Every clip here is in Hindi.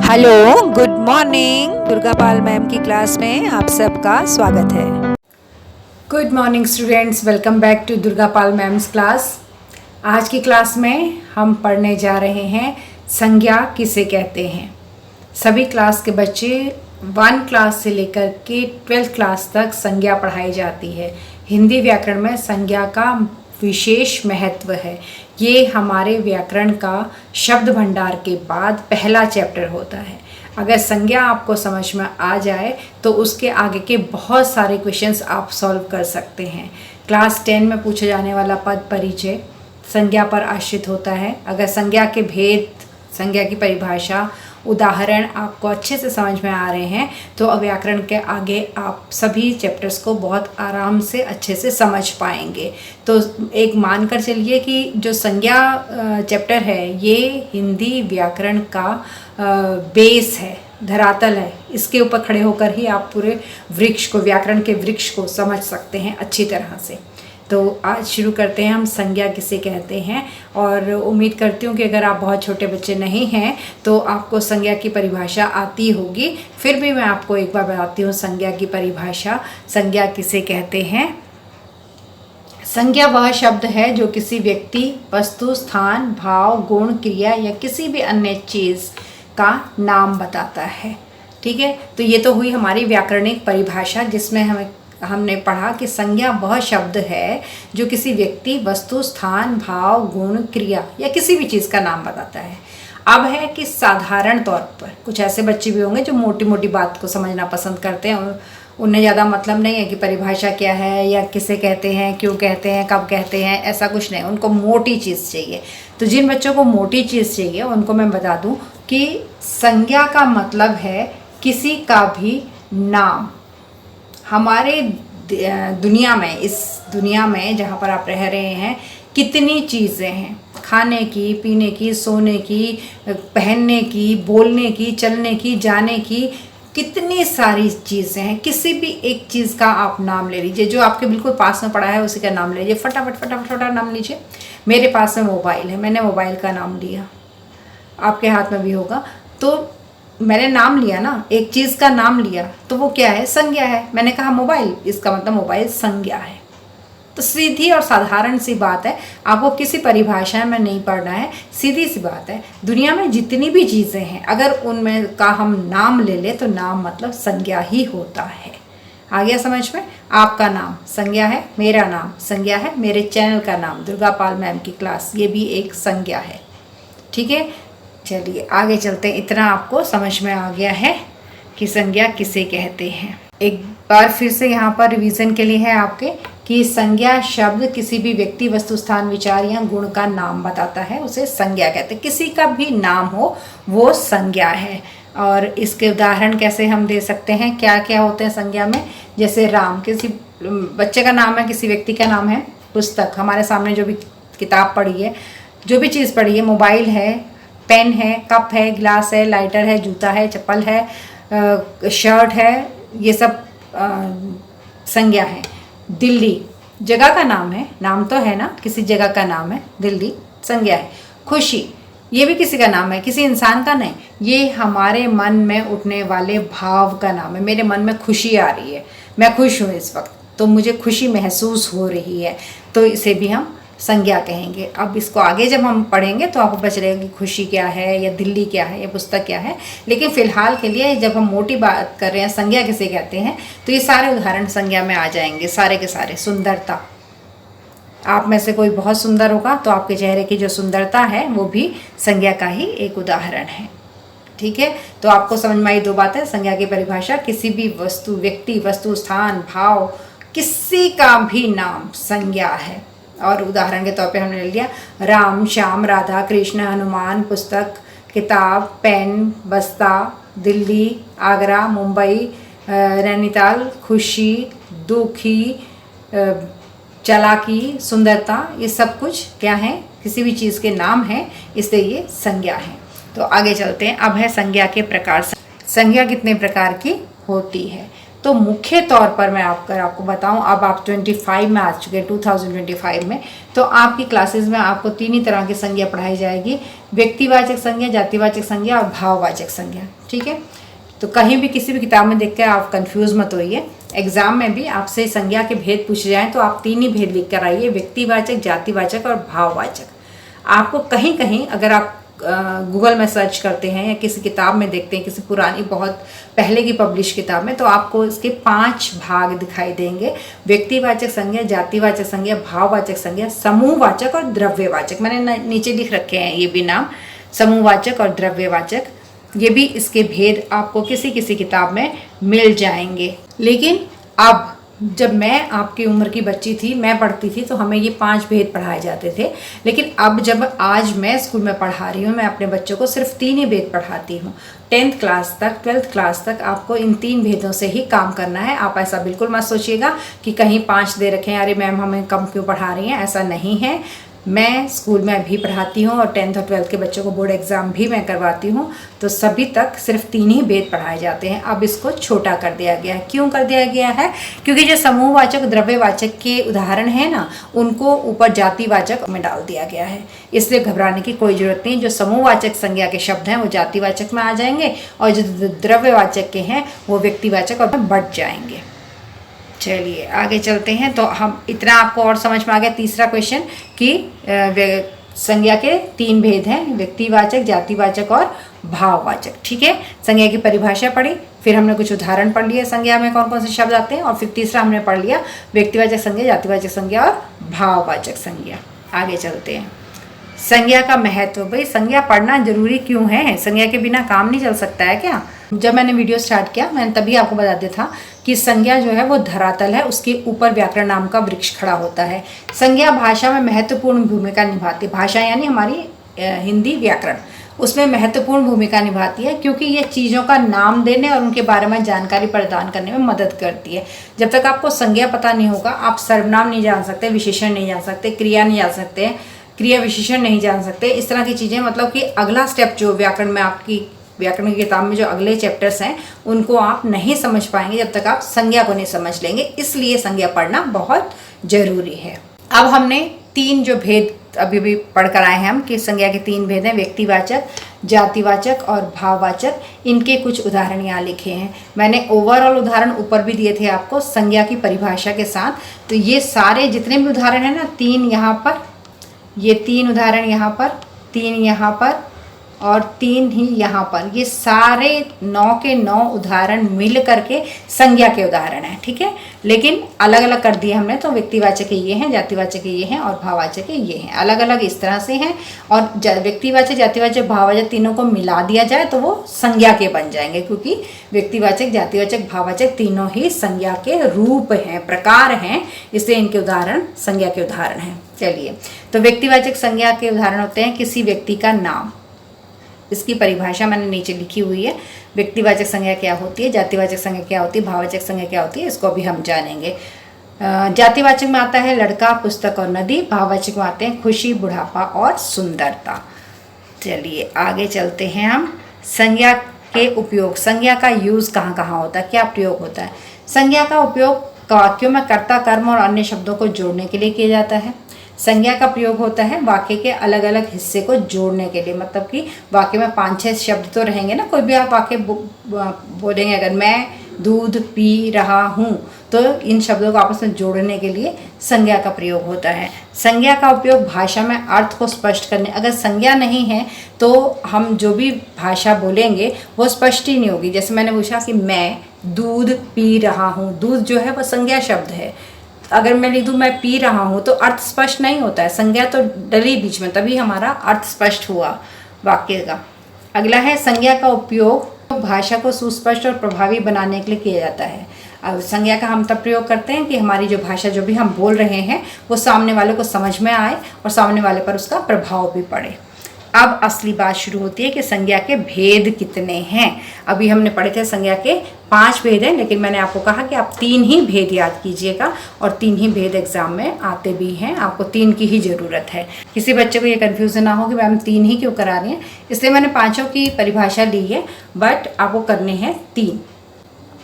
Hello, good morning. Durga Pal ma'am की क्लास में आप सबका स्वागत है। Good morning students, welcome back to Durga Pal ma'am's class. आज की क्लास में हम पढ़ने जा रहे हैं संज्ञा किसे कहते हैं। सभी क्लास के बच्चे 1 क्लास से लेकर के 12th क्लास तक संज्ञा पढ़ाई जाती है। हिंदी व्याकरण में संज्ञा का विशेष महत्व है। ये हमारे व्याकरण का शब्द भंडार के बाद पहला चैप्टर होता है। अगर संज्ञा आपको समझ में आ जाए तो उसके आगे के बहुत सारे क्वेश्चंस आप सॉल्व कर सकते हैं। क्लास 10 में पूछा जाने वाला पद परिचय संज्ञा पर आश्रित होता है। अगर संज्ञा के भेद, संज्ञा की परिभाषा, उदाहरण आपको अच्छे से समझ में आ रहे हैं तो व्याकरण के आगे आप सभी चैप्टर्स को बहुत आराम से अच्छे से समझ पाएंगे। तो एक मानकर चलिए कि जो संज्ञा चैप्टर है ये हिंदी व्याकरण का बेस है, धरातल है। इसके ऊपर खड़े होकर ही आप पूरे वृक्ष को, व्याकरण के वृक्ष को समझ सकते हैं अच्छी तरह से। तो आज शुरू करते हैं हम संज्ञा किसे कहते हैं। और उम्मीद करती हूँ कि अगर आप बहुत छोटे बच्चे नहीं हैं तो आपको संज्ञा की परिभाषा आती होगी। फिर भी मैं आपको एक बार बताती हूँ संज्ञा की परिभाषा। संज्ञा किसे कहते हैं? संज्ञा वह शब्द है जो किसी व्यक्ति, वस्तु, स्थान, भाव, गुण, क्रिया या किसी भी अन्य चीज़ का नाम बताता है। ठीक है, तो ये तो हुई हमारी व्याकरणिक परिभाषा जिसमें हमने पढ़ा कि संज्ञा वह शब्द है जो किसी व्यक्ति, वस्तु, स्थान, भाव, गुण, क्रिया या किसी भी चीज़ का नाम बताता है। अब है कि साधारण तौर पर कुछ ऐसे बच्चे भी होंगे जो मोटी मोटी बात को समझना पसंद करते हैं। उन्हें ज़्यादा मतलब नहीं है कि परिभाषा क्या है या किसे कहते हैं, क्यों कहते हैं, कब कहते हैं, ऐसा कुछ नहीं। उनको मोटी चीज़ चाहिए। तो जिन बच्चों को मोटी चीज़ चाहिए उनको मैं बता दूं कि संज्ञा का मतलब है किसी का भी नाम। हमारे दुनिया में, इस दुनिया में जहाँ पर आप रह रहे हैं, कितनी चीज़ें हैं, खाने की, पीने की, सोने की, पहनने की, बोलने की, चलने की, जाने की, कितनी सारी चीज़ें हैं। किसी भी एक चीज़ का आप नाम ले लीजिए। जो आपके बिल्कुल पास में पड़ा है उसी का नाम ले लीजिए। फटाफट फटाफट फटाफट नाम लीजिए। मेरे पास में मोबाइल है, मैंने मोबाइल का नाम लिया, आपके हाथ में भी होगा। तो मैंने नाम लिया ना, एक चीज़ का नाम लिया, तो वो क्या है? संज्ञा है। मैंने कहा मोबाइल, इसका मतलब मोबाइल संज्ञा है। तो सीधी और साधारण सी बात है, आपको किसी परिभाषा में नहीं पढ़ना है, सीधी सी बात है। दुनिया में जितनी भी चीज़ें हैं अगर उनमें का हम नाम ले ले तो नाम मतलब संज्ञा ही होता है। आ गया समझ में? आपका नाम संज्ञा है, मेरा नाम संज्ञा है, मेरे चैनल का नाम दुर्गा पाल मैम की क्लास, ये भी एक संज्ञा है। ठीक है, चलिए आगे चलते हैं। इतना आपको समझ में आ गया है कि संज्ञा किसे कहते हैं। एक बार फिर से यहाँ पर रिवीजन के लिए है आपके कि संज्ञा शब्द किसी भी व्यक्ति, वस्तु, स्थान, विचार या गुण का नाम बताता है, उसे संज्ञा कहते हैं। किसी का भी नाम हो वो संज्ञा है। और इसके उदाहरण कैसे हम दे सकते हैं, क्या क्या होते हैं संज्ञा में? जैसे राम, किसी बच्चे का नाम है, किसी व्यक्ति का नाम है। पुस्तक, हमारे सामने जो भी किताब पढ़ी है, जो भी चीज़ पढ़ी है, मोबाइल है, पेन है, कप है, गिलास है, लाइटर है, जूता है, चप्पल है, शर्ट है, ये सब संज्ञा है। दिल्ली जगह का नाम है, नाम तो है ना, किसी जगह का नाम है, दिल्ली संज्ञा है। खुशी, ये भी किसी का नाम है, किसी इंसान का नहीं। ये हमारे मन में उठने वाले भाव का नाम है। मेरे मन में खुशी आ रही है, मैं खुश हूँ इस वक्त, तो मुझे खुशी महसूस हो रही है, तो इसे भी हम संज्ञा कहेंगे। अब इसको आगे जब हम पढ़ेंगे तो आपको पता चलेगा कि खुशी क्या है या दिल्ली क्या है या पुस्तक क्या है। लेकिन फ़िलहाल के लिए जब हम मोटी बात कर रहे हैं संज्ञा किसे कहते हैं तो ये सारे उदाहरण संज्ञा में आ जाएंगे, सारे के सारे। सुंदरता, आप में से कोई बहुत सुंदर होगा तो आपके चेहरे की जो सुंदरता है वो भी संज्ञा का ही एक उदाहरण है। ठीक है, तो आपको समझ में आई 2 बातें। संज्ञा की परिभाषा, किसी भी वस्तु, व्यक्ति, वस्तु, स्थान, भाव, किसी का भी नाम संज्ञा है। और उदाहरण के तौर पे हमने ले लिया राम, श्याम, राधा, कृष्ण, हनुमान, पुस्तक, किताब, पेन, बस्ता, दिल्ली, आगरा, मुंबई, नैनीताल, खुशी, दुखी, चालाकी, सुंदरता, ये सब कुछ क्या है? किसी भी चीज़ के नाम हैं, इसलिए ये संज्ञा है। तो आगे चलते हैं। अब है संज्ञा के प्रकार। संज्ञा कितने प्रकार की होती है? तो मुख्य तौर पर मैं आपको बताऊं, अब आप 25 में आ चुके हैं, 2025 में, तो आपकी क्लासेस में आपको 3 ही तरह की संज्ञा पढ़ाई जाएगी, व्यक्तिवाचक संज्ञा, जातिवाचक संज्ञा और भाववाचक संज्ञा। ठीक है, तो कहीं भी किसी भी किताब में देख कर आप कंफ्यूज मत होइए। एग्जाम में भी आपसे संज्ञा के भेद पूछे जाएं तो आप 3 ही भेद लिख कर आइए, व्यक्तिवाचक, जातिवाचक और भाववाचक। आपको कहीं कहीं अगर आप गूगल में सर्च करते हैं या किसी किताब में देखते हैं, किसी पुरानी बहुत पहले की पब्लिश किताब में, तो आपको इसके 5 भाग दिखाई देंगे, व्यक्तिवाचक संज्ञा, जातिवाचक संज्ञा, भाववाचक संज्ञा, समूहवाचक और द्रव्यवाचक। मैंने नीचे लिख रखे हैं ये भी नाम, समूहवाचक और द्रव्यवाचक। ये भी इसके भेद आपको किसी किसी किताब में मिल जाएंगे। लेकिन अब जब मैं आपकी उम्र की बच्ची थी, मैं पढ़ती थी, तो हमें ये 5 भेद पढ़ाए जाते थे। लेकिन अब जब आज मैं स्कूल में पढ़ा रही हूँ, मैं अपने बच्चों को सिर्फ 3 ही भेद पढ़ाती हूँ। 10th क्लास तक, 12th क्लास तक आपको इन 3 भेदों से ही काम करना है। आप ऐसा बिल्कुल मत सोचिएगा कि कहीं 5 दे रखे हैं, अरे मैम हमें कम क्यों पढ़ा रही हैं, ऐसा नहीं है। मैं स्कूल में भी पढ़ाती हूँ और 10th और 12th के बच्चों को बोर्ड एग्ज़ाम भी मैं करवाती हूँ, तो सभी तक सिर्फ 3 ही भेद पढ़ाए जाते हैं। अब इसको छोटा कर दिया गया है। क्यों कर दिया गया है? क्योंकि जो समूहवाचक, द्रव्यवाचक के उदाहरण हैं ना, उनको ऊपर जातिवाचक में डाल दिया गया है। इसलिए घबराने की कोई ज़रूरत नहीं। जो समूहवाचक संज्ञा के शब्द हैं वो जातिवाचक में आ जाएंगे और जो द्रव्यवाचक के हैं वो व्यक्तिवाचक और बढ़ जाएंगे। चलिए आगे चलते हैं। तो हम इतना आपको और समझ में आ गया। तीसरा क्वेश्चन कि संज्ञा के 3 भेद हैं, व्यक्तिवाचक, जातिवाचक और भाववाचक। ठीक है, संज्ञा की परिभाषा पढ़ी, फिर हमने कुछ उदाहरण पढ़ लिए संज्ञा में कौन कौन से शब्द आते हैं, और फिर तीसरा हमने पढ़ लिया व्यक्तिवाचक संज्ञा, जातिवाचक संज्ञा और भाववाचक संज्ञा। आगे चलते हैं। संज्ञा का महत्व। भाई संज्ञा पढ़ना जरूरी क्यों है? संज्ञा के बिना काम नहीं चल सकता है क्या? जब मैंने वीडियो स्टार्ट किया मैंने तभी आपको बता दिया था कि संज्ञा जो है वो धरातल है, उसके ऊपर व्याकरण नाम का वृक्ष खड़ा होता है। संज्ञा भाषा में महत्वपूर्ण भूमिका निभाती है। भाषा यानी हमारी हिंदी व्याकरण, उसमें महत्वपूर्ण भूमिका निभाती है, क्योंकि ये चीज़ों का नाम देने और उनके बारे में जानकारी प्रदान करने में मदद करती है। जब तक आपको संज्ञा पता नहीं होगा, आप सर्वनाम नहीं जान सकते, विशेषण नहीं जान सकते, क्रिया नहीं जान सकते, क्रिया विशेषण नहीं जान सकते, इस तरह की चीज़ें। मतलब कि अगला स्टेप जो व्याकरण में, आपकी व्याकरण की किताब में जो अगले चैप्टर्स हैं, उनको आप नहीं समझ पाएंगे जब तक आप संज्ञा को नहीं समझ लेंगे। इसलिए संज्ञा पढ़ना बहुत जरूरी है। अब हमने 3 जो भेद अभी भी पढ़ कर आए हैं हम, कि संज्ञा के 3 भेद हैं, व्यक्तिवाचक, जातिवाचक और भाववाचक। इनके कुछ उदाहरण यहाँ लिखे हैं। मैंने ओवरऑल उदाहरण ऊपर भी दिए थे आपको संज्ञा की परिभाषा के साथ। तो ये सारे जितने भी उदाहरण हैं ना, 3 यहाँ पर, ये 3 उदाहरण यहाँ पर, 3 यहाँ पर और 3 ही यहाँ पर, ये सारे 9 के 9 उदाहरण मिल करके संज्ञा के उदाहरण हैं। ठीक है, लेकिन अलग अलग कर दिए हमने। तो व्यक्तिवाचक के ये हैं, जातिवाचक के ये हैं और भाववाचक के ये हैं। अलग अलग इस तरह से हैं, और व्यक्तिवाचक, जातिवाचक, भाववाचक तीनों को मिला दिया जाए तो वो संज्ञा के बन जाएंगे, क्योंकि व्यक्तिवाचक, जातिवाचक, भाववाचक तीनों ही संज्ञा के रूप हैं, प्रकार हैं, इसलिए इनके उदाहरण संज्ञा के उदाहरण हैं। चलिए, तो व्यक्तिवाचक संज्ञा के उदाहरण होते हैं किसी व्यक्ति का नाम। इसकी परिभाषा मैंने नीचे लिखी हुई है। व्यक्तिवाचक संज्ञा क्या होती है, जातिवाचक संज्ञा क्या होती है, भाववाचक संज्ञा क्या होती है, इसको भी हम जानेंगे। जातिवाचक में आता है लड़का, पुस्तक और नदी। भाववाचक में आते हैं खुशी, बुढ़ापा और सुंदरता। चलिए आगे चलते हैं हम। संज्ञा के उपयोग। संज्ञा का यूज़ कहाँ कहाँ होता है, क्या प्रयोग होता है? संज्ञा का उपयोग वाक्यों में कर्ता, कर्म और अन्य शब्दों को जोड़ने के लिए किया जाता है। संज्ञा का प्रयोग होता है वाक्य के अलग अलग हिस्से को जोड़ने के लिए। मतलब कि वाक्य में 5-6 शब्द तो रहेंगे ना, कोई भी आप वाक्य बोलेंगे, अगर मैं दूध पी रहा हूँ, तो इन शब्दों को आपस में जोड़ने के लिए संज्ञा का प्रयोग होता है। संज्ञा का उपयोग भाषा में अर्थ को स्पष्ट करने। अगर संज्ञा नहीं है तो हम जो भी भाषा बोलेंगे वो स्पष्ट ही नहीं होगी। जैसे मैंने पूछा कि मैं दूध पी रहा हूँ, दूध जो है वो संज्ञा शब्द है। अगर मैं लिख दूँ मैं पी रहा हूँ, तो अर्थ स्पष्ट नहीं होता है, संज्ञा तो डली बीच में, तभी हमारा अर्थ स्पष्ट हुआ वाक्य का। अगला है संज्ञा का उपयोग भाषा को सुस्पष्ट और प्रभावी बनाने के लिए किया जाता है। अब संज्ञा का हम तब प्रयोग करते हैं कि हमारी जो भाषा, जो भी हम बोल रहे हैं, वो सामने वाले को समझ में आए और सामने वाले पर उसका प्रभाव भी पड़े। अब असली बात शुरू होती है कि संज्ञा के भेद कितने हैं। अभी हमने पढ़े थे संज्ञा के 5 भेद हैं, लेकिन मैंने आपको कहा कि आप 3 ही भेद याद कीजिएगा, और 3 ही भेद एग्जाम में आते भी हैं। आपको 3 की ही ज़रूरत है। किसी बच्चे को ये कन्फ्यूज़न ना हो कि मैम 3 ही क्यों करा रही हैं, इसलिए मैंने 5 की परिभाषा ली है, बट आपको करने हैं 3।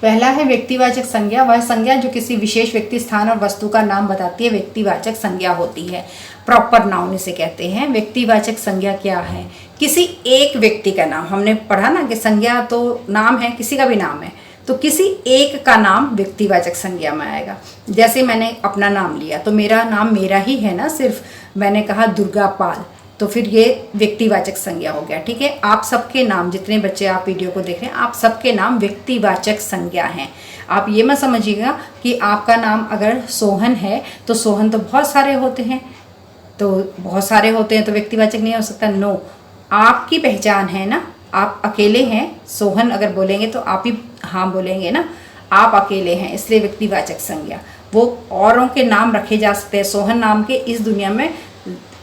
पहला है व्यक्तिवाचक संज्ञा। वह संज्ञा जो किसी विशेष व्यक्ति, स्थान और वस्तु का नाम बताती है व्यक्तिवाचक संज्ञा होती है। प्रॉपर नाउन इसे कहते हैं। व्यक्तिवाचक संज्ञा क्या है? किसी एक व्यक्ति का नाम। हमने पढ़ा ना कि संज्ञा तो नाम है, किसी का भी नाम है, तो किसी एक का नाम व्यक्तिवाचक संज्ञा में आएगा। जैसे मैंने अपना नाम लिया तो मेरा नाम मेरा ही है ना, सिर्फ मैंने कहा दुर्गा पाल, तो फिर ये व्यक्तिवाचक संज्ञा हो गया। ठीक है, आप सबके नाम, जितने बच्चे आप वीडियो को देख रहे हैं, आप सबके नाम व्यक्तिवाचक संज्ञा हैं। आप ये मत समझिएगा कि आपका नाम अगर सोहन है तो सोहन तो बहुत सारे होते हैं, तो बहुत सारे होते हैं तो व्यक्तिवाचक नहीं हो सकता। नो, आपकी पहचान है ना, आप अकेले हैं। सोहन अगर बोलेंगे तो आप ही हाँ बोलेंगे ना, आप अकेले हैं, इसलिए व्यक्तिवाचक संज्ञा। वो औरों के नाम रखे जा सकते हैं। सोहन नाम के इस दुनिया में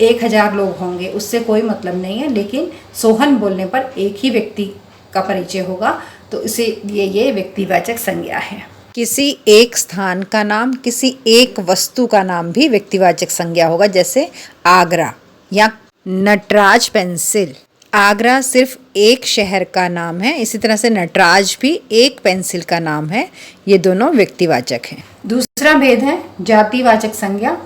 1000 लोग होंगे, उससे कोई मतलब नहीं है, लेकिन सोहन बोलने पर एक ही व्यक्ति का परिचय होगा, तो इसीलिए ये व्यक्तिवाचक संज्ञा है। किसी एक स्थान का नाम, किसी एक वस्तु का नाम भी व्यक्तिवाचक संज्ञा होगा। जैसे आगरा या नटराज पेंसिल। आगरा सिर्फ एक शहर का नाम है, इसी तरह से नटराज भी एक पेंसिल का नाम है। ये दोनों व्यक्तिवाचक हैं। दूसरा भेद है जातिवाचक संज्ञा।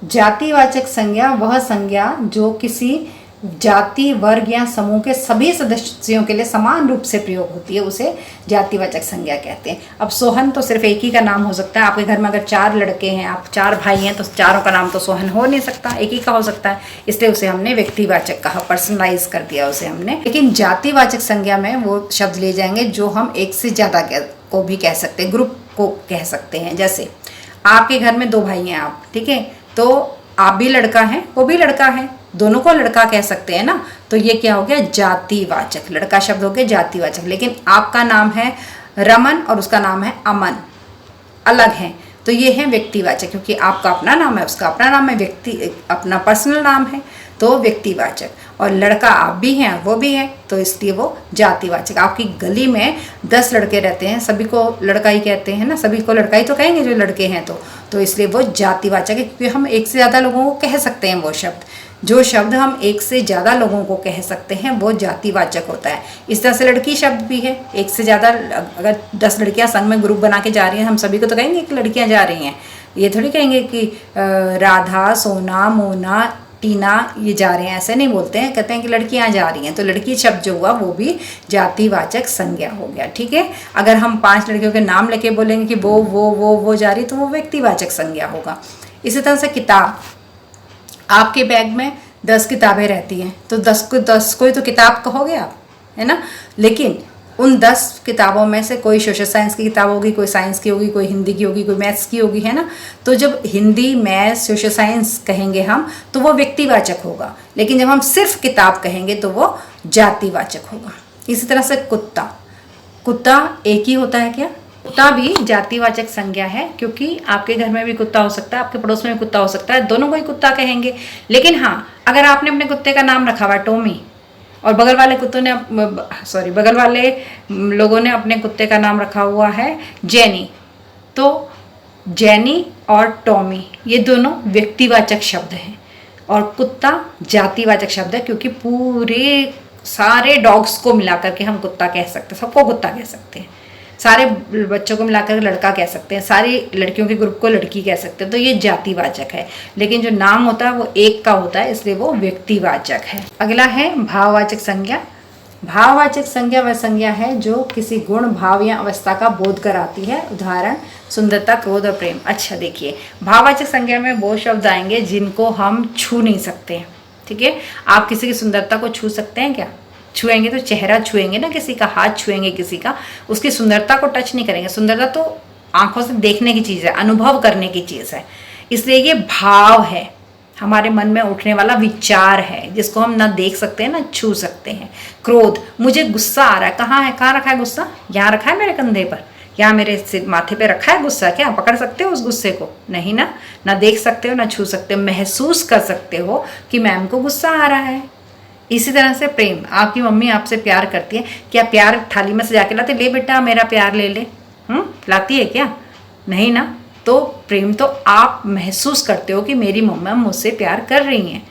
जातिवाचक संज्ञा वह संज्ञा जो किसी जाति, वर्ग या समूह के सभी सदस्यों के लिए समान रूप से प्रयोग होती है, उसे जातिवाचक संज्ञा कहते हैं। अब सोहन तो सिर्फ एक ही का नाम हो सकता है। आपके घर में अगर 4 लड़के हैं, आप 4 भाई हैं, तो चारों का नाम तो सोहन हो नहीं सकता, एक ही का हो सकता है, इसलिए उसे हमने व्यक्तिवाचक कहा, पर्सनलाइज कर दिया उसे हमने। लेकिन जातिवाचक संज्ञा में वो शब्द ले जाएंगे जो हम एक से ज़्यादा को भी कह सकते हैं, ग्रुप को कह सकते हैं। जैसे आपके घर में 2 भाई हैं आप, ठीक है, तो आप भी लड़का हैं, वो भी लड़का है, दोनों को लड़का कह सकते हैं ना, तो ये क्या हो गया? जातिवाचक। लड़का शब्द हो गया जातिवाचक। लेकिन आपका नाम है रमन और उसका नाम है अमन, अलग हैं, तो ये है व्यक्तिवाचक, क्योंकि आपका अपना नाम है, उसका अपना नाम है, व्यक्ति अपना पर्सनल नाम है, तो व्यक्तिवाचक। और लड़का आप भी हैं वो भी है, तो इसलिए वो जातिवाचक। आपकी गली में 10 लड़के रहते हैं, सभी को लड़का ही कहते हैं ना, सभी को लड़का ही तो कहेंगे जो लड़के हैं, तो इसलिए वो जातिवाचक है, क्योंकि हम एक से ज़्यादा लोगों को कह सकते हैं। वो शब्द, जो शब्द हम एक से ज़्यादा लोगों को कह सकते हैं, वो जातिवाचक होता है। इस तरह से लड़की शब्द भी है, एक से ज़्यादा, अगर 10 लड़कियां संग में ग्रुप बना के जा रही हैं, हम सभी को तो कहेंगे कि लड़कियां जा रही हैं, ये थोड़ी कहेंगे कि राधा, सोना, मोना, टीना ये जा रहे हैं, ऐसे नहीं बोलते हैं, कहते हैं कि लड़कियां जा रही हैं। तो लड़की शब्द जो हुआ वो भी जातिवाचक संज्ञा हो गया। ठीक है, अगर हम 5 लड़कियों के नाम लेके बोलेंगे कि वो जा रही, तो वो व्यक्तिवाचक संज्ञा होगा। इसी तरह से किताब, आपके बैग में 10 किताबें रहती हैं, तो 10 कोई तो किताब कहोगे आप, है ना, लेकिन उन 10 किताबों में से कोई सोशल साइंस की किताब होगी, कोई साइंस की होगी, कोई हिंदी की होगी, कोई मैथ्स की होगी, है ना। तो जब हिंदी, मैथ्स, सोशल साइंस कहेंगे हम, तो वो व्यक्तिवाचक होगा, लेकिन जब हम सिर्फ किताब कहेंगे तो वो जातिवाचक होगा। इसी तरह से कुत्ता एक ही होता है क्या? कुत्ता भी जातिवाचक संज्ञा है, क्योंकि आपके घर में भी कुत्ता हो सकता है, आपके पड़ोस में भी कुत्ता हो सकता है, दोनों को ही कुत्ता कहेंगे। लेकिन हाँ, अगर आपने अपने कुत्ते का नाम रखा हुआ टॉमी और बगल वाले लोगों ने अपने कुत्ते का नाम रखा हुआ है जेनी, तो जेनी और टॉमी ये दोनों व्यक्तिवाचक शब्द हैं और कुत्ता जातिवाचक शब्द है, क्योंकि पूरे सारे डॉग्स को मिलाकर के हम कुत्ता कह सकते हैं, सबको कुत्ता कह सकते हैं, सारे बच्चों को मिलाकर लड़का कह सकते हैं, सारी लड़कियों के ग्रुप को लड़की कह सकते हैं, तो ये जातिवाचक है। लेकिन जो नाम होता है वो एक का होता है, इसलिए वो व्यक्तिवाचक है। अगला है भाववाचक संज्ञा। भाववाचक संज्ञा वह संज्ञा है जो किसी गुण, भाव या अवस्था का बोध कराती है। उदाहरण सुंदरता, क्रोध और प्रेम। अच्छा देखिए, भाववाचक संज्ञा में वो शब्द आएंगे जिनको हम छू नहीं सकते हैं। ठीक है, आप किसी की सुंदरता को छू सकते हैं क्या? छुएंगे तो चेहरा छुएंगे ना, किसी का हाथ छुएंगे, किसी का, उसकी सुंदरता को टच नहीं करेंगे। सुंदरता तो आंखों से देखने की चीज़ है, अनुभव करने की चीज़ है, इसलिए ये भाव है, हमारे मन में उठने वाला विचार है, जिसको हम ना देख सकते हैं ना छू सकते हैं। क्रोध, मुझे गुस्सा आ रहा है, कहाँ है, कहाँ रखा है गुस्सा? यहाँ रखा है मेरे कंधे पर, या मेरे सिर माथे पे रखा है गुस्सा, क्या पकड़ सकते हो उस गुस्से को? नहीं ना, ना देख सकते हो ना छू सकते हो, महसूस कर सकते हो कि मैम को गुस्सा आ रहा है। इसी तरह से प्रेम, आपकी मम्मी आपसे प्यार करती है, क्या प्यार थाली में सजा के लाते, ले बेटा मेरा प्यार ले ले, लाती है क्या? नहीं ना। तो प्रेम तो आप महसूस करते हो कि मेरी मम्मा मुझसे प्यार कर रही हैं।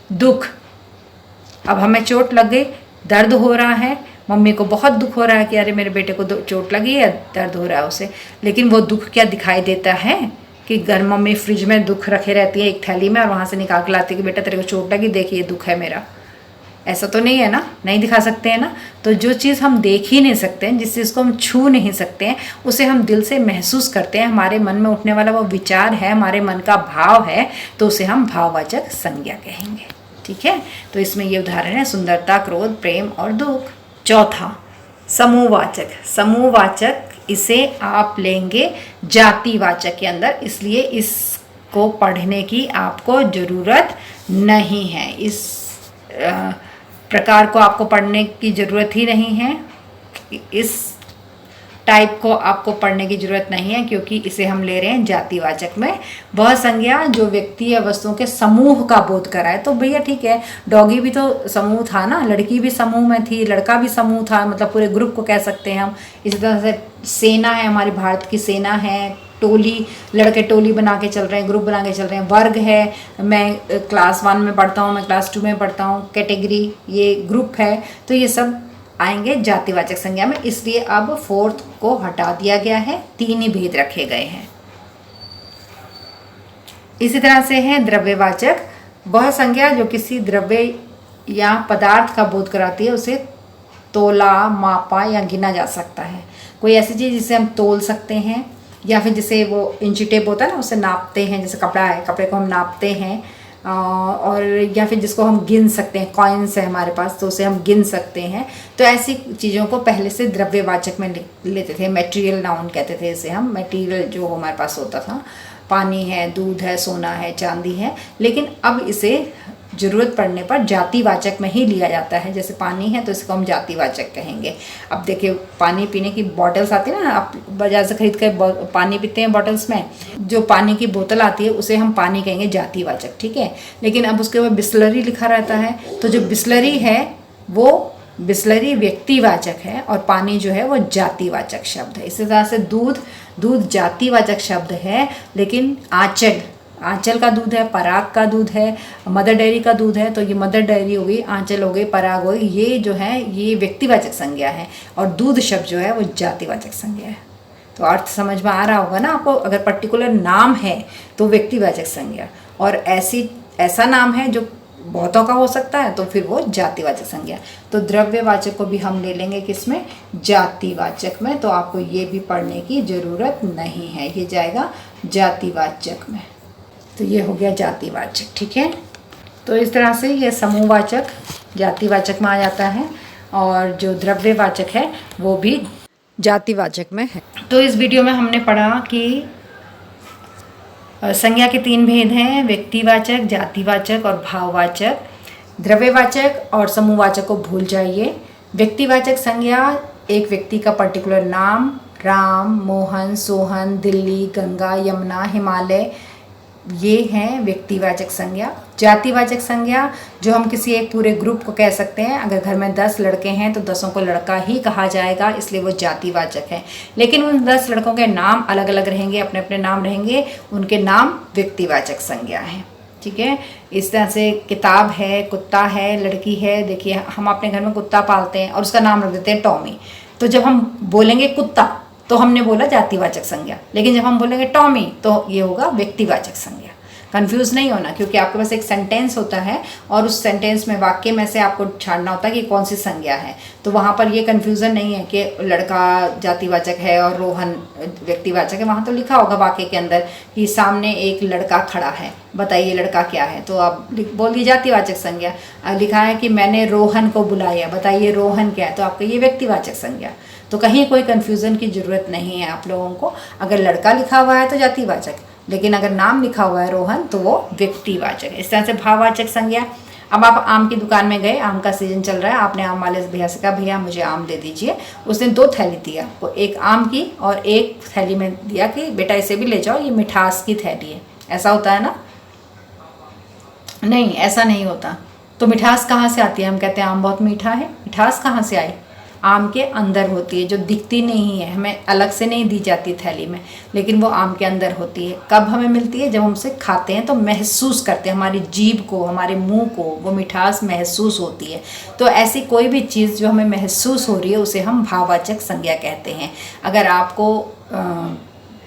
दुख, अब हमें चोट लग गई, दर्द हो रहा है, मम्मी को बहुत दुख हो रहा है कि अरे मेरे बेटे को चोट लगी है, दर्द हो रहा है उसे, लेकिन वो दुख क्या दिखाई देता है कि घर मम्मी फ्रिज में दुख रखे रहती है एक थैली में और वहाँ से निकाल के लाती है कि बेटा तेरे को चोट लगी, देखिए दुख है मेरा। ऐसा तो नहीं है ना, नहीं दिखा सकते हैं ना। तो जो चीज़ हम देख ही नहीं सकते हैं, जिस चीज़ को हम छू नहीं सकते हैं, उसे हम दिल से महसूस करते हैं, हमारे मन में उठने वाला वो विचार है, हमारे मन का भाव है, तो उसे हम भाववाचक संज्ञा कहेंगे। ठीक है, तो इसमें ये उदाहरण है सुंदरता, क्रोध, प्रेम और दुख। चौथा, समूहवाचक। समूहवाचक इसे आप लेंगे जातिवाचक के अंदर, इसलिए इसको पढ़ने की आपको ज़रूरत नहीं है। इस प्रकार को आपको पढ़ने की ज़रूरत ही नहीं है, इस टाइप को आपको पढ़ने की ज़रूरत नहीं है, क्योंकि इसे हम ले रहे हैं जातिवाचक में। वह संज्ञा जो व्यक्ति या वस्तुओं के समूह का बोध कराए। तो भैया ठीक है, डॉगी भी तो समूह था ना, लड़की भी समूह में थी, लड़का भी समूह था, मतलब पूरे ग्रुप को कह सकते हैं हम। इसी तरह से सेना है, हमारी भारत की सेना है, टोली, लड़के टोली बना के चल रहे हैं, ग्रुप बना के चल रहे हैं। वर्ग है, मैं क्लास 1 में पढ़ता हूँ, मैं क्लास 2 में पढ़ता हूँ। कैटेगरी, ये ग्रुप है। तो ये सब आएंगे जातिवाचक संज्ञा में, इसलिए अब 4th को हटा दिया गया है, 3 ही भेद रखे गए हैं। इसी तरह से है द्रव्यवाचक। वह संज्ञा जो किसी द्रव्य या पदार्थ का बोध कराती है, उसे तोला, मापा या गिना जा सकता है। कोई ऐसी चीज़ जिसे हम तोल सकते हैं, या फिर जैसे वो इंची टेप होता है ना, उसे नापते हैं, जैसे कपड़ा है, कपड़े को हम नापते हैं, और या फिर जिसको हम गिन सकते हैं, कॉइन्स है हमारे पास तो उसे हम गिन सकते हैं। तो ऐसी चीज़ों को पहले से द्रव्यवाचक में लेते थे, मटेरियल नाउन कहते थे इसे हम। मटेरियल जो हमारे पास होता था, पानी है, दूध है, सोना है, चांदी है, लेकिन अब इसे ज़रूरत पड़ने पर जातिवाचक में ही लिया जाता है। जैसे पानी है तो इसको हम जातिवाचक कहेंगे। अब देखिए, पानी पीने की बॉटल्स आती है ना, आप बाजार से खरीद कर पानी पीते हैं बॉटल्स में, जो पानी की बोतल आती है उसे हम पानी कहेंगे जातिवाचक। ठीक है, लेकिन अब उसके ऊपर बिस्लरी लिखा रहता है, तो जो बिस्लरी है वो बिस्लरी व्यक्तिवाचक है और पानी जो है वो जातिवाचक शब्द है। इसी तरह से दूध जातिवाचक शब्द है, लेकिन आंचल का दूध है, पराग का दूध है, मदर डेयरी का दूध है, तो ये मदर डेयरी हो गई, आंचल हो गई, पराग हो गई, ये जो है ये व्यक्तिवाचक संज्ञा है, और दूध शब्द जो है वो जातिवाचक संज्ञा है। तो अर्थ समझ में आ रहा होगा ना आपको। अगर पर्टिकुलर नाम है तो व्यक्तिवाचक संज्ञा, और ऐसा नाम है जो बहुतों का हो सकता है तो फिर वो जातिवाचक संज्ञा। तो द्रव्यवाचक को भी हम ले लेंगे किसमें, जातिवाचक में। तो आपको ये भी पढ़ने की ज़रूरत नहीं है, ये जाएगा जातिवाचक में। तो ये हो गया जातिवाचक। ठीक है, तो इस तरह से ये समूहवाचक जातिवाचक में आ जाता है, और जो द्रव्यवाचक है वो भी जातिवाचक में है। तो इस वीडियो में हमने पढ़ा कि संज्ञा के 3 भेद हैं, व्यक्तिवाचक, जातिवाचक और भाववाचक। द्रव्यवाचक और समूहवाचक को भूल जाइए। व्यक्तिवाचक संज्ञा एक व्यक्ति का पर्टिकुलर नाम, राम, मोहन, सोहन, दिल्ली, गंगा, यमुना, हिमालय, ये हैं व्यक्तिवाचक संज्ञा। जातिवाचक संज्ञा जो हम किसी एक पूरे ग्रुप को कह सकते हैं। अगर घर में 10 लड़के हैं तो 10 को लड़का ही कहा जाएगा, इसलिए वो जातिवाचक है। लेकिन उन 10 लड़कों के नाम अलग अलग रहेंगे, अपने अपने नाम रहेंगे, उनके नाम व्यक्तिवाचक संज्ञा है। ठीक है, इस तरह से किताब है, कुत्ता है, लड़की है। देखिए, हम अपने घर में कुत्ता पालते हैं और उसका नाम रख देते हैं टॉमी। तो जब हम बोलेंगे कुत्ता तो हमने बोला जातिवाचक संज्ञा, लेकिन जब हम बोलेंगे टॉमी तो ये होगा व्यक्तिवाचक संज्ञा। कंफ्यूज नहीं होना, क्योंकि आपके पास एक सेंटेंस होता है और उस सेंटेंस में, वाक्य में से आपको छाड़ना होता है कि कौन सी संज्ञा है। तो वहाँ पर ये कंफ्यूजन नहीं है कि लड़का जातिवाचक है और रोहन व्यक्तिवाचक है। वहाँ तो लिखा होगा वाक्य के अंदर कि सामने एक लड़का खड़ा है, बताइए लड़का क्या है, तो आप बोल दीजिए जातिवाचक संज्ञा। लिखा है कि मैंने रोहन को बुलाया, बताइए रोहन क्या है, तो आपका ये व्यक्तिवाचक संज्ञा। तो कहीं कोई कन्फ्यूज़न की ज़रूरत नहीं है आप लोगों को। अगर लड़का लिखा हुआ है तो जातिवाचक, लेकिन अगर नाम लिखा हुआ है रोहन तो वो व्यक्तिवाचक है। इस तरह से भाववाचक संज्ञा। अब आप आम की दुकान में गए, आम का सीजन चल रहा है, आपने आम वाले भैया से कहा भैया मुझे आम दे दीजिए। उसने 2 थैली दिया आपको, एक आम की और एक थैली में दिया कि बेटा इसे भी ले जाओ, ये मिठास की थैली है। ऐसा होता है ना? नहीं, ऐसा नहीं होता। तो मिठास कहाँ से आती है? हम कहते हैं आम बहुत मीठा है, मिठास कहाँ से आई? आम के अंदर होती है, जो दिखती नहीं है, हमें अलग से नहीं दी जाती थैली में, लेकिन वो आम के अंदर होती है। कब हमें मिलती है? जब हम उसे खाते हैं तो महसूस करते हैं, हमारी जीभ को, हमारे मुंह को वो मिठास महसूस होती है। तो ऐसी कोई भी चीज़ जो हमें महसूस हो रही है उसे हम भाववाचक संज्ञा कहते हैं। अगर आपको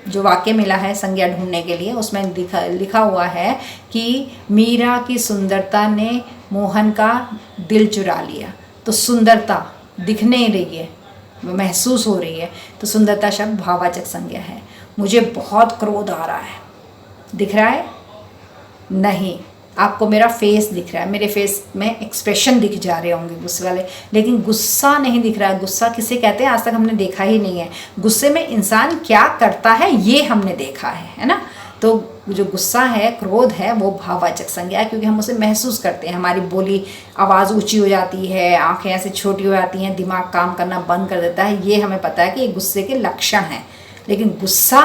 जो वाक्य मिला है संज्ञा ढूंढने के लिए, उसमें लिखा हुआ है कि मीरा की सुंदरता ने मोहन का दिल चुरा लिया। तो सुंदरता दिख नहीं रही है, महसूस हो रही है, तो सुंदरता शब्द भाववाचक संज्ञा है। मुझे बहुत क्रोध आ रहा है, दिख रहा है? नहीं, आपको मेरा फेस दिख रहा है, मेरे फेस में एक्सप्रेशन दिख जा रहे होंगे गुस्से वाले, लेकिन गुस्सा नहीं दिख रहा है। गुस्सा किसे कहते हैं आज तक हमने देखा ही नहीं है। गुस्से में इंसान क्या करता है ये हमने देखा है ना। तो जो गुस्सा है, क्रोध है, वो भाववाचक संज्ञा है, क्योंकि हम उसे महसूस करते हैं। हमारी बोली, आवाज़ ऊंची हो जाती है, आंखें ऐसे छोटी हो जाती हैं, दिमाग काम करना बंद कर देता है, ये हमें पता है कि ये गुस्से के लक्षण हैं। लेकिन गुस्सा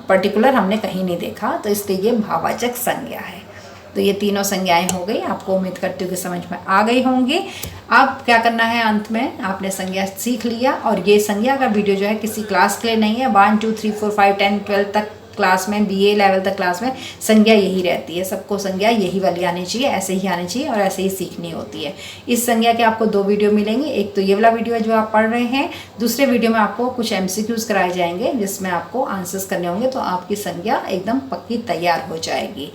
पर्टिकुलर हमने कहीं नहीं देखा, तो इसलिए ये भाववाचक संज्ञा है। तो ये तीनों संज्ञाएं हो गई, आपको उम्मीद करती हूँ कि समझ में आ गई होंगी। अब क्या करना है, अंत में आपने संज्ञा सीख लिया, और ये संज्ञा का वीडियो जो है किसी क्लास के लिए नहीं है। 1 2 3 4 5 10 12 तक क्लास में, BA लेवल तक क्लास में संज्ञा यही रहती है। सबको संज्ञा यही वाली आनी चाहिए, ऐसे ही आनी चाहिए और ऐसे ही सीखनी होती है। इस संज्ञा के आपको 2 वीडियो मिलेंगे। एक तो ये वाला वीडियो है जो आप पढ़ रहे हैं, दूसरे वीडियो में आपको कुछ MCQs कराए जाएंगे जिसमें आपको आंसर्स करने होंगे, तो आपकी संज्ञा एकदम पक्की तैयार हो जाएगी।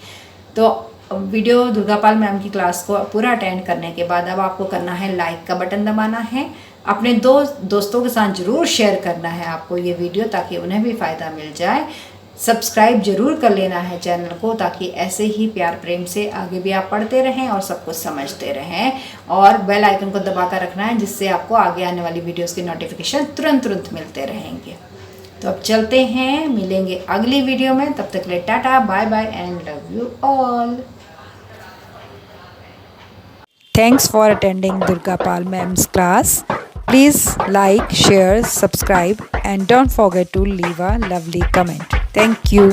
तो वीडियो दुर्गापाल मैम की क्लास को पूरा अटेंड करने के बाद अब आपको करना है लाइक का बटन दबाना है। अपने दोस्तों के साथ ज़रूर शेयर करना है आपको ये वीडियो, ताकि उन्हें भी फ़ायदा मिल जाए। सब्सक्राइब जरूर कर लेना है चैनल को, ताकि ऐसे ही प्यार प्रेम से आगे भी आप पढ़ते रहें और सब कुछ समझते रहें। और बेल आइकन को दबा कर रखना है, जिससे आपको आगे आने वाली वीडियोस की नोटिफिकेशन तुरंत मिलते रहेंगे। तो अब चलते हैं, मिलेंगे अगली वीडियो में। तब तक ले tata, bye bye and love you all. Thanks for attending Durgapal Ma'am's class. Please like, share, subscribe and don't forget to leave a lovely comment. Thank you.